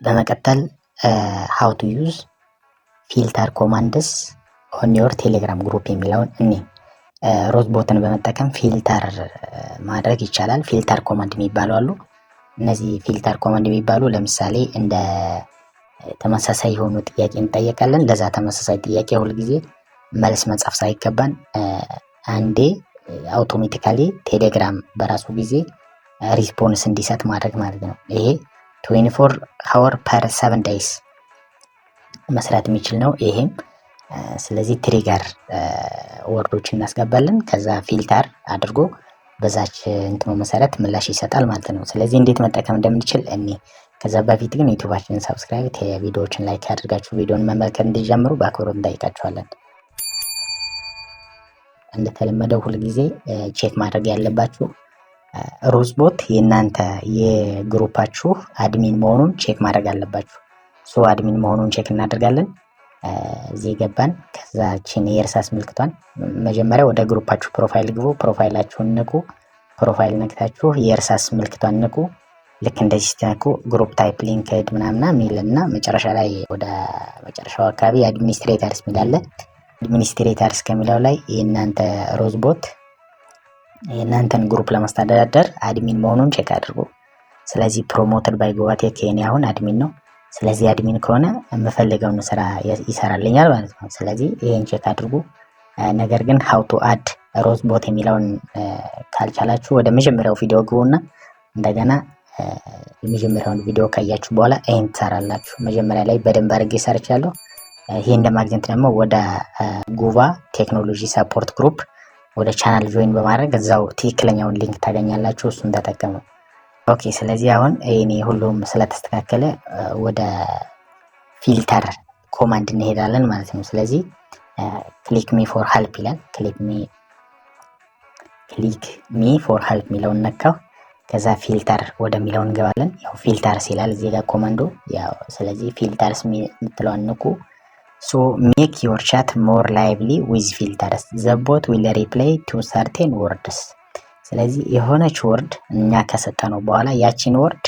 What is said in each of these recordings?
በመቀጠል how to use filter commands on your telegram group የሚለውን እኔ ሮዝቦትን በመጠቀም ፊልተር ማድረግ ይቻላል። ፊልተር ኮማንድ የሚባሉ አሉ። እነዚህ ፊልተር ኮማንድ የሚባሉ ለምሳሌ እንደ ተመሳሳይ የሆኑ ጥያቄ እንጠየቃለን። ለዛ ተመሳሳይ ጥያቄ ሁሉ ጊዜ መልስ መጻፍ ሳይገባን አንዴ አውቶማቲካሊ ቴሌግራም በራሱ ጊዜ ሪስፖንስ እንዲሰጥ ማድረግ ማለት ነው። ይሄ 24 hour per 7 days መስራት የሚችል ነው ይሄም። ስለዚህ ትሪገር ወርዶች እናስገባለን ከዛ ፊልተር አድርጎ በዛች እንትኑ መሰረት ምላሽ ይሰጣል ማለት ነው። ስለዚህ እንዴት መጠቀም እንደምንችል እኔ ከዛ በፊት ግን ዩቲዩባችንን ሰብስክራይብ፣ ቪዲዮዎችን ላይክ ያድርጋችሁ ቪዲዮን መመልከት እንዲጀምሩ በአክብሮት እንጠይቃችኋለን። እንደተለመደው ሁሉ ጊዜ ቼክ ማድረግ ያለባችሁ ሮዝቦት የእናንተ የግሩፓችሁ አድሚን መሆኑን ቼክ ማድረግ አለባችሁ። ሶ አድሚን መሆኑን ቼክ እናደርጋለን። እዚህ ገባን። ከዛችን የእርሳስ ምልክቷን መጀመሪያ ወደ ግሩፓችሁ ፕሮፋይል ግቡ። ፕሮፋይላችሁን ንቁ። ፕሮፋይል ነክታችሁ የእርሳስ ምልክቷን ንቁ። ልክ እንደዚህ ስትነኩ ግሩፕ ታይፕ ሊንክድ ምናምና ሚልና መጨረሻ ላይ ወደ መጨረሻው አካባቢ አድሚኒስትሬተርስ ሚላለ አድሚኒስትሬተርስ ከሚለው ላይ የእናንተ ሮዝቦት የእናንተን ግሩፕ ለማስተዳደር አድሚን መሆኑን ቼክ አድርጉ። ስለዚህ ፕሮሞትድ ባይ ጎባቴክ የኔ አሁን አድሚን ነው። ስለዚህ አድሚን ከሆነ የምፈልገውን ስራ ይሰራልኛል ማለት ነው። ስለዚህ ይሄን ቼክ አድርጉ። ነገር ግን how to add ሮዝቦት የሚለውን ካልቻላችሁ ወደ መጀመሪያው ቪዲዮ ግቡና እንደገና የመጀመሪያውን ቪዲዮ ካያችሁ በኋላ ይሄን ትሰራላችሁ። መጀመሪያ ላይ በደንብ አድርጌ ሰርቻለሁ። ይሄን ለማግኘት ደግሞ ወደ ጉቫ ቴክኖሎጂ ሰፖርት ግሩፕ ወደ ቻናል ጆይን በማድረግ እዛው ትክክለኛውን ሊንክ ታገኛላችሁ። እሱን ተጠቀሙ። ኦኬ። ስለዚህ አሁን እኔ ሁሉም ስለተስተካከለ ወደ ፊልተር ኮማንድ እንሄዳለን ማለት ነው። ስለዚህ ክሊክ ሚ ፎር ሄልፕ ይላል። ክሊክ ሚ ፎር ሄልፕ ሚለውን ነካው። ከዛ ፊልተር ወደሚለው እንገባለን። ያው ፊልተርስ ይላል እዚህ ጋር ኮማንዶ ያው። ስለዚህ ፊልተርስ የምትለውን ንኩ። ሶ ሜክ ዮር ቻት ሞር ላይቭሊ ዊዝ ፊልተርስ ዘ ቦት ዊል ሪፕላይ ቱ ሰርቴን ወርድስ። ስለዚህ የሆነች ወርድ እኛ ከሰጠነው በኋላ ያቺን ወርድ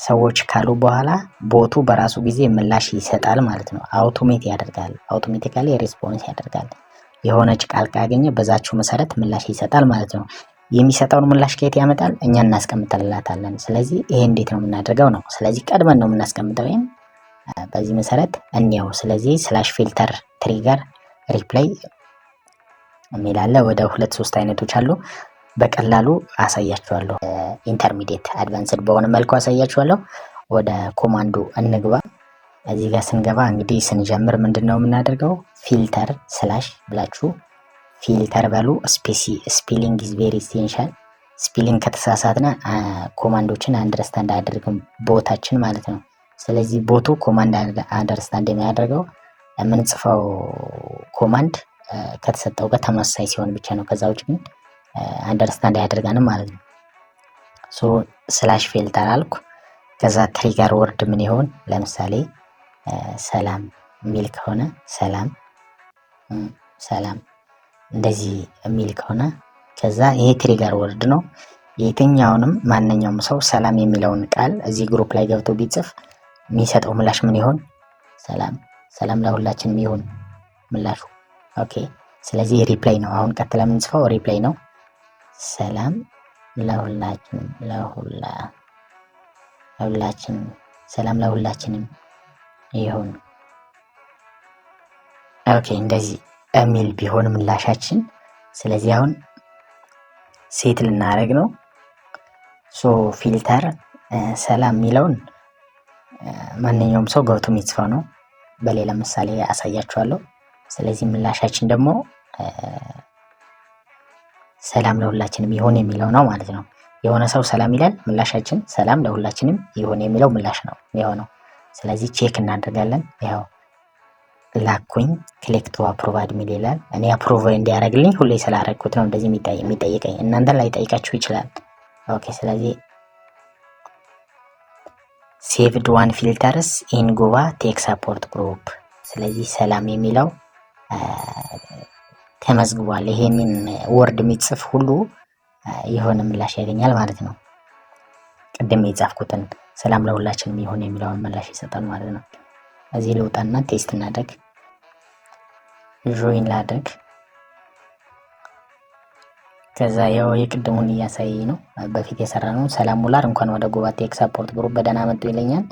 ሰዎች ካሉ በኋላ ቦቱ በራሱ ጊዜ ምላሽ ይሰጣል ማለት ነው። አውቶሜት ያደርጋል። አውቶሜቲካሊ ሪስፖንስ ያደርጋል። የሆነች ቃል ካገኘ በዛችሁ መሰረት ምላሽ ይሰጣል ማለት ነው። የሚሰጠውን ምላሽ ከየት ያመጣል? እኛ እናስቀምጥላታለን። ስለዚህ ይሄ እንዴት ነው የምናደርገው ነው። ስለዚህ ቀድመን ነው የምናስቀምጠው። ይሄን በዚህ መሰረት እንየው። ስለዚህ ስላሽ ፊልተር ትሪገር ሪፕላይ የሚላለ ወደ 2-3 አይነቶች አሉ። በቀላሉ አሳያችኋለሁ። ኢንተርሚዲየት አድቫንስድ በሆነ መልኩ አሳያችኋለሁ። ወደ ኮማንዱ እንግባ። እዚህ ጋር ስንገባ እንግዲህ ስንጀምር ምንድነው የምናደርገው? ፊልተር ስላሽ ብላችሁ ፊልተር በሉ። ስፔሊንግ ኢዝ ቬሪ ኢሴንሻል። ስፔሊንግ ከተሳሳትነ ኮማንዶችን አንደርስታንድ አያደርግም ቦታችን ማለት ነው። ስለዚህ ቦቱ ኮማንድ አንደርስታንድ የሚያደርገው የምንጽፈው ኮማንድ ከተሰጠው ጋር ተመሳሳይ ሲሆን ብቻ ነው። ከዛ ውጭ ግን አንደርስታንድ አያደርጋንም ማለት ነው። ሶ ስላሽ ፊልተር አልኩ። ከዛ ትሪገር ወርድ ምን ይሆን? ለምሳሌ ሰላም የሚል ከሆነ ሰላም እንደዚህ የሚል ከሆነ ከዛ ይሄ ትሪገር ወርድ ነው። የትኛውንም ማንኛውም ሰው ሰላም የሚለውን ቃል እዚህ ግሩፕ ላይ ገብቶ ቢጽፍ የሚሰጠው ምላሽ ምን ይሆን? ሰላም ለሁላችንም ይሁን ምላሹ። ኦኬ። ስለዚህ ሪፕላይ ነው። አሁን ቀጥላ የምንጽፈው ሪፕላይ ነው። ሰላም ለሁላችንም ሰላም ለሁላችንም ይሁን። ኦኬ። እንደዚህ የሚል ቢሆን ምላሻችን። ስለዚህ አሁን ሴት ልናደርግ ነው። ሶ ፊልተር ሰላም የሚለውን ማንኛውም ሰው ገብቶ የሚጽፈው ነው። በሌላ ምሳሌ አሳያችኋለሁ። ስለዚህ ምላሻችን ደግሞ ሰላም ለሁላችንም ይሁን የሚለው ነው ማለት ነው። የሆነ ሰው ሰላም ይላል፣ ምላሻችን ሰላም ለሁላችንም ይሁን የሚለው ምላሽ ነው የሆነው። ስለዚህ ቼክ እናደርጋለን። ያው ላኩኝ ክሊክ ቱ አፕሩቭ አድሚን ይላል። እኔ አፕሩቭ እንዲያደርግልኝ ሁሌ ስላደረግኩት ነው እንደዚህ የሚጠይቀኝ። እናንተን ላይ ጠይቃችሁ ይችላል። ኦኬ። ስለዚህ ሴቭድ ዋን ፊልተርስ ኢን ጉቫ ቴክ ሰፖርት ግሩፕ። ስለዚህ ሰላም የሚለው ተመዝግቧል። ይሄንን ወርድ የሚጽፍ ሁሉ የሆነ ምላሽ ያገኛል ማለት ነው። ቅድም የጻፍኩትን ሰላም ለሁላችንም ይሁን የሚለውን ምላሽ ይሰጣል ማለት ነው። እዚህ ልውጣና ቴስት እናደርግ። ጆይን ላድርግ። ከዛ ያው የቅድሙን እያሳየኝ ነው፣ በፊት የሰራ ነው። ሰላም ሙላር እንኳን ወደ ጎባ ቴክ ሰፖርት ግሩፕ በደህና መጡ ይለኛል።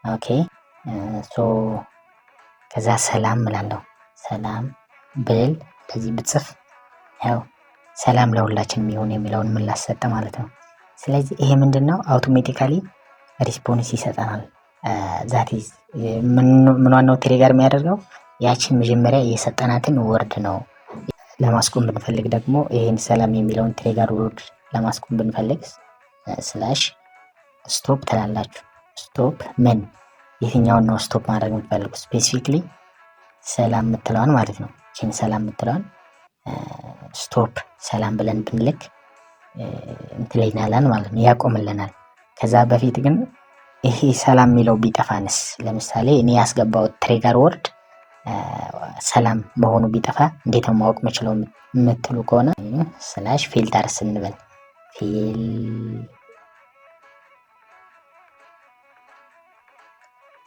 ኦኬ ሶ ከዛ ሰላም እላለሁ። ሰላም ብል እንደዚህ ብጽፍ ያው ሰላም ለሁላችንም ይሁን የሚለውን ምላሽ ሰጠ ማለት ነው። ስለዚህ ይሄ ምንድነው አውቶሜቲካሊ ሪስፖንስ ይሰጠናል። ዛት ኢዝ ምን ዋናው ትሪገር የሚያደርገው ያችን መጀመሪያ የሰጠናትን ወርድ ነው። ለማስቆም ብንፈልግ ደግሞ ይሄን ሰላም የሚለውን ትሪገር ወርድ ለማስቆም ብንፈልግ ስላሽ ስቶፕ ትላላችሁ። ስቶፕ ምን የትኛውን ነው ስቶፕ ማድረግ የምትፈልጉ? ስፔሲፊክሊ ሰላም የምትለዋን ማለት ነው። ይህን ሰላም የምትለዋን ስቶፕ ሰላም ብለን ብንልክ እንትለይናለን ማለት ነው፣ ያቆምልናል። ከዛ በፊት ግን ይሄ ሰላም የሚለው ቢጠፋንስ? ለምሳሌ እኔ ያስገባሁት ትሪገር ወርድ ሰላም መሆኑ ቢጠፋ እንዴት ነው ማወቅ የምችለው የምትሉ ከሆነ ስላሽ ፊልተርስ እንበል።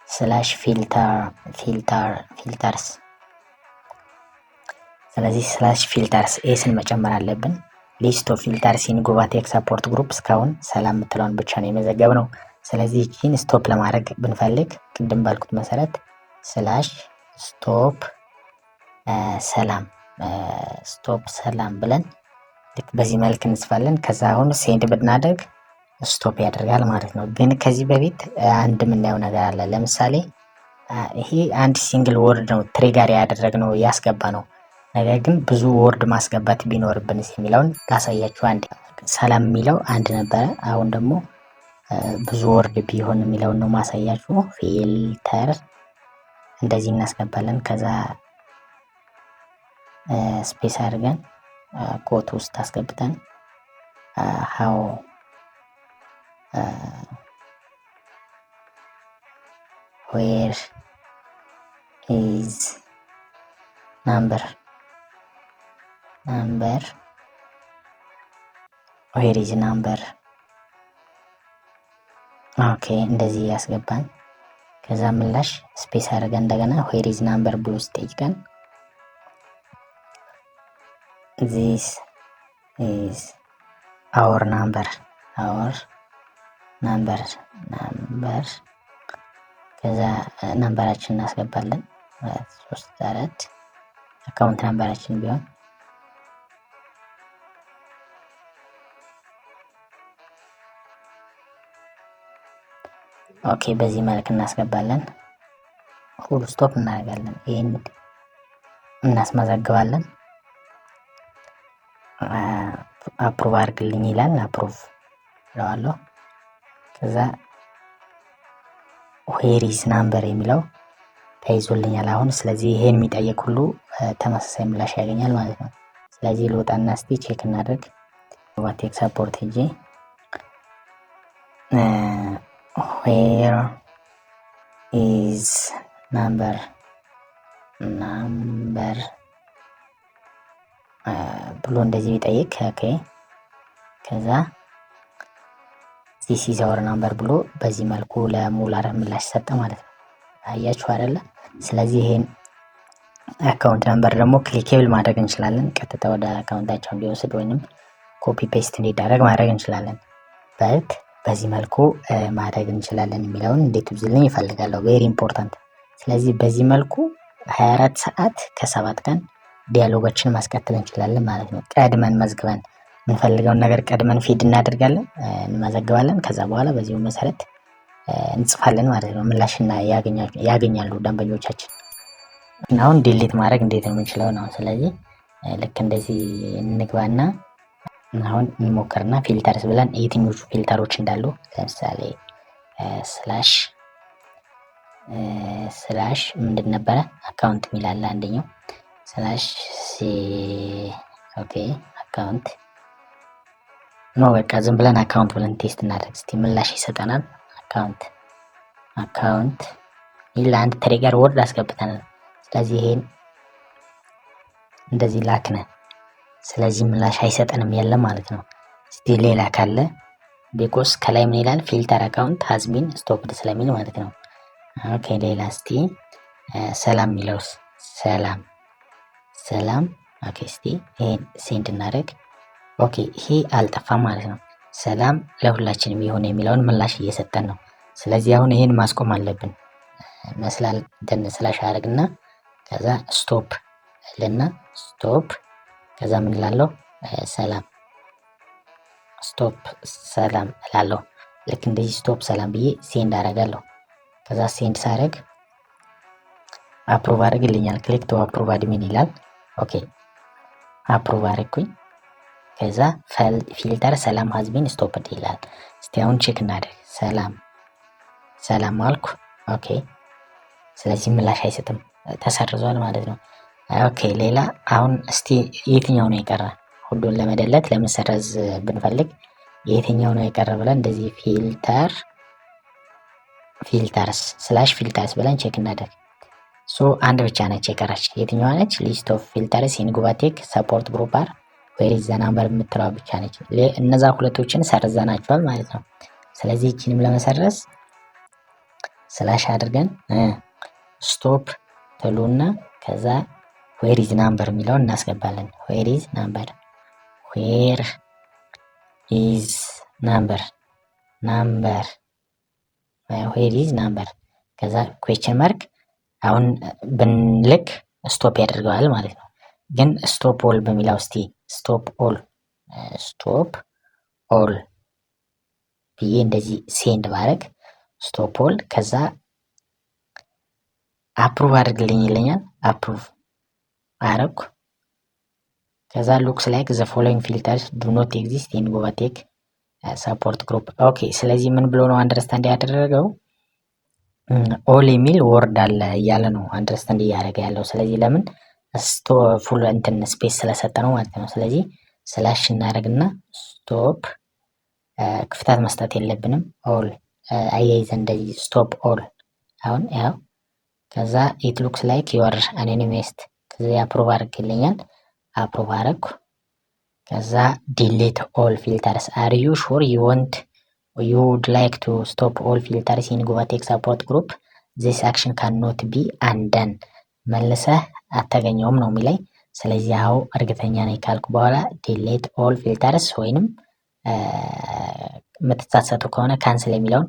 ስላሽ ፊልተርስ። ስለዚህ ስላሽ ፊልተርስ ኤስን መጨመር አለብን። ሊስት ኦፍ ፊልተርስ ኢን ጎባ ቴክ ሰፖርት ግሩፕ እስካሁን ሰላም የምትለውን ብቻ ነው የመዘገብ ነው። ስለዚህ ይህን ስቶፕ ለማድረግ ብንፈልግ ቅድም ባልኩት መሰረት ስላሽ ስቶፕ ሰላም ብለን ልክ በዚህ መልክ እንጽፋለን። ከዛ አሁን ሴንድ ብናደርግ ስቶፕ ያደርጋል ማለት ነው። ግን ከዚህ በፊት አንድ የምናየው ነገር አለ። ለምሳሌ ይሄ አንድ ሲንግል ወርድ ነው ትሪገር ያደረግነው ያስገባ ነው። ነገር ግን ብዙ ወርድ ማስገባት ቢኖርብንስ የሚለውን ላሳያችሁ። አንድ ሰላም የሚለው አንድ ነበረ፣ አሁን ደግሞ ብዙ ወርድ ቢሆን የሚለውን ነው ማሳያችሁ። ፊልተር እንደዚህ እናስገባለን። ከዛ ስፔስ አድርገን ኮት ውስጥ አስገብተን ሃው ዌር ኢዝ ናምበር ዌር ኢዝ ናምበር። ኦኬ እንደዚህ ያስገባን። ከዛ ምላሽ ስፔስ አድርገን እንደገና ዌር ኢዝ ናምበር ብሎ ሲጠይቀን ዚስ ኢዝ አወር ናምበር ከዛ ናምበራችን እናስገባለን 34 አካውንት ናምበራችን ቢሆን ኦኬ በዚህ መልክ እናስገባለን። ሁሉ ስቶፕ እናደርጋለን። ይሄን እናስመዘግባለን። አፕሩቭ አድርግልኝ ይላል። አፕሩቭ እለዋለሁ። ከዛ ዌር ኢዝ ናምበር የሚለው ተይዞልኛል አሁን። ስለዚህ ይሄን የሚጠይቅ ሁሉ ተመሳሳይ ምላሽ ያገኛል ማለት ነው። ስለዚህ ልወጣና እስቲ ቼክ እናድርግ። ጎባ ቴክ ሰፖርት ሄጄ ዌር ኢዝ ናምበር ብሎ እንደዚህ ቢጠይቅ ኦኬ። ከዛ ዚስ ኢዝ አወር ናምበር ብሎ በዚህ መልኩ ለሙላር ምላሽ ሰጠ ማለት ነው። አያችሁ አይደለ? ስለዚህ ይሄን አካውንት ነምበር ደግሞ ክሊኬብል ማድረግ እንችላለን። ቀጥታ ወደ አካውንታቸው እንዲወስድ ወይንም ኮፒ ፔስት እንዲደረግ ማድረግ እንችላለን። በዚህ መልኩ ማድረግ እንችላለን የሚለውን እንዴት ብዝልኝ ይፈልጋለሁ። ቬሪ ኢምፖርታንት። ስለዚህ በዚህ መልኩ 24 ሰዓት ከ7 ቀን ዲያሎጎችን ማስከተል እንችላለን ማለት ነው። ቀድመን መዝግበን የምንፈልገውን ነገር ቀድመን ፊድ እናደርጋለን፣ እንመዘግባለን። ከዛ በኋላ በዚሁ መሰረት እንጽፋለን ማለት ነው። ምላሽና ያገኛሉ ደንበኞቻችን። አሁን ዲሊት ማድረግ እንዴት ነው የምንችለው ነው። ስለዚህ ልክ እንደዚህ እንግባና አሁን እንሞክርና ፊልተርስ ብለን የትኞቹ ፊልተሮች እንዳሉ ለምሳሌ ስላሽ ምንድን ነበረ አካውንት የሚላለ አንደኛው ስላሽ ኦኬ አካውንት ነው። በቃ ዝም ብለን አካውንት ብለን ቴስት እናደርግ እስቲ ምላሽ ይሰጠናል። አካውንት ይህ ለአንድ ትሪገር ወርድ አስገብተናል። ስለዚህ ይሄን እንደዚህ ላክነ። ስለዚህ ምላሽ አይሰጠንም የለም ማለት ነው። እስቲ ሌላ ካለ ቢኮስ ከላይ ምን ይላል ፊልተር አካውንት ሃዝ ቢን ስቶፕድ ስለሚል ማለት ነው። ኦኬ ሌላ እስቲ ሰላም የሚለውስ ሰላም ኦኬ እስቲ ይሄን ሴንድ እናደርግ። ኦኬ ይሄ አልጠፋም ማለት ነው። ሰላም ለሁላችንም ይሁን የሚለውን ምላሽ እየሰጠን ነው። ስለዚህ አሁን ይሄን ማስቆም አለብን። መስላል እንትን ስላሽ አደርግና ከዛ ስቶፕ ልና ስቶፕ ከዛ ምን እላለሁ ሰላም ስቶፕ ሰላም እላለሁ። ልክ እንደዚህ ስቶፕ ሰላም ብዬ ሴንድ አደርጋለሁ። ከዛ ሴንድ ሳደርግ አፕሩቭ አድርግልኛል። ክሊክ ቱ አፕሩቭ አድሚን ይላል። ኦኬ አፕሩቭ አድርግኩኝ። ከዛ ፊልተር ሰላም ሀዝቢን ስቶፕድ ይላል። እስቲ አሁን ቼክ እናደርግ። ሰላም አልኩ። ኦኬ ስለዚህ ምላሽ አይሰጥም፣ ተሰርዟል ማለት ነው። ኦኬ ሌላ አሁን እስቲ የትኛው ነው የቀረ? ሁሉን ለመደለት ለመሰረዝ ብንፈልግ የትኛው ነው የቀረ ብለን እንደዚህ ፊልተርስ ስላሽ ፊልተርስ ብለን ቼክ እናደርግ። ሶ አንድ ብቻ ነች የቀረች። የትኛዋ ነች? ሊስት ኦፍ ፊልተርስ ኢን ጉባቴክ ሰፖርት ግሩፕ አር ዌር ኢዝ ዘ ናምበር የምትለዋ ብቻ ነች። እነዛ ሁለቶችን ሰርዘናቸዋል ማለት ነው። ስለዚህ እቺንም ለመሰረዝ ስላሽ አድርገን ስቶፕ ትሉና ከዛ ዌር ኢዝ ናምበር የሚለውን እናስገባለን። ዌር ኢዝ ናምበር ዌር ኢዝ ናምበር ከዛ ኩዌስቸን ማርክ አሁን ብንልክ ስቶፕ ያደርገዋል ማለት ነው። ግን ስቶፕ ኦል በሚለው እስቲ ስቶፕ ኦል ብዬ እንደዚህ ሴንድ ባረግ ስቶፕ ኦል ከዛ አፕሩቭ አድርግልኝ ይለኛል። አፕሩቭ አረኩ። ከዛ ሉክስ ላይክ ዘ ፎሎዊንግ ፊልተርስ ዱ ኖት ኤግዚስት ኢን ጉባቴክ ሰፖርት ግሩፕ። ኦኬ ስለዚህ ምን ብሎ ነው አንደርስታንድ ያደረገው? ኦል የሚል ወርድ አለ እያለ ነው አንደርስታንድ እያደረገ ያለው። ስለዚህ ለምን ፉል እንትን ስፔስ ስለሰጠ ነው ማለት ነው። ስለዚህ ስላሽ እናደርግና ስቶፕ ክፍተት መስጠት የለብንም። ኦል አያይዘን እንደዚህ ስቶፕ ኦል አሁን ያው ከዛ ኢት ሉክስ ላይክ ዩር አኖኒሜስት ከዚህ አፕሩቭ አድርግልኛል። አፕሩቭ አረኩ። ከዛ ዲሊት ኦል ፊልተርስ አር ዩ ሹር ዩ ውድ ላይክ ቱ ስቶፕ ኦል ፊልተርስ ኢን ጉባቴክ ሰፖርት ግሩፕ ዚስ አክሽን ካን ኖት ቢ አንደን መልሰህ አታገኘውም ነው የሚለኝ። ስለዚህ አሁን እርግጠኛ ነኝ ካልኩ በኋላ ዲሊት ኦል ፊልተርስ ወይንም የምትሳሳቱ ከሆነ ካንስል የሚለውን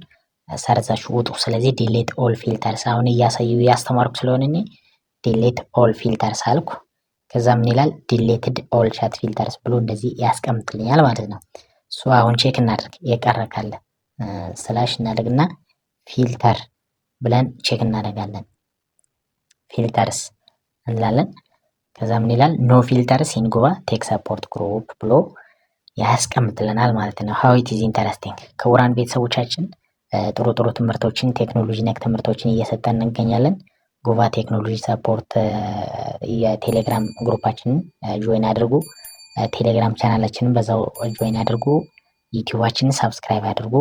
ሰርዛችሁ ውጡ። ስለዚህ ዲሊት ኦል ፊልተርስ አሁን እያስተማርኩ ስለሆነ እኔ ዲሊት ኦል ፊልተርስ አልኩ። ከዛ ምን ይላል ዲሌትድ ኦል ቻት ፊልተርስ ብሎ እንደዚህ ያስቀምጥልኛል ማለት ነው። ሶ አሁን ቼክ እናድርግ የቀረ ካለ ስላሽ እናደርግና ፊልተር ብለን ቼክ እናደርጋለን። ፊልተርስ እንላለን። ከዛ ምን ይላል ኖ ፊልተርስ ኢን ጉባቴክ ሰፖርት ግሩፕ ብሎ ያስቀምጥልናል ማለት ነው። ሃው ኢት ኢዝ ኢንተረስቲንግ። ክቡራን ቤተሰቦቻችን ጥሩ ትምህርቶችን ቴክኖሎጂ ነክ ትምህርቶችን እየሰጠን እንገኛለን። ጉባ ቴክኖሎጂ ሰፖርት የቴሌግራም ግሩፓችንን ጆይን አድርጉ። ቴሌግራም ቻናላችንን በዛው ጆይን አድርጉ። ዩቲዩባችንን ሳብስክራይብ አድርጉ።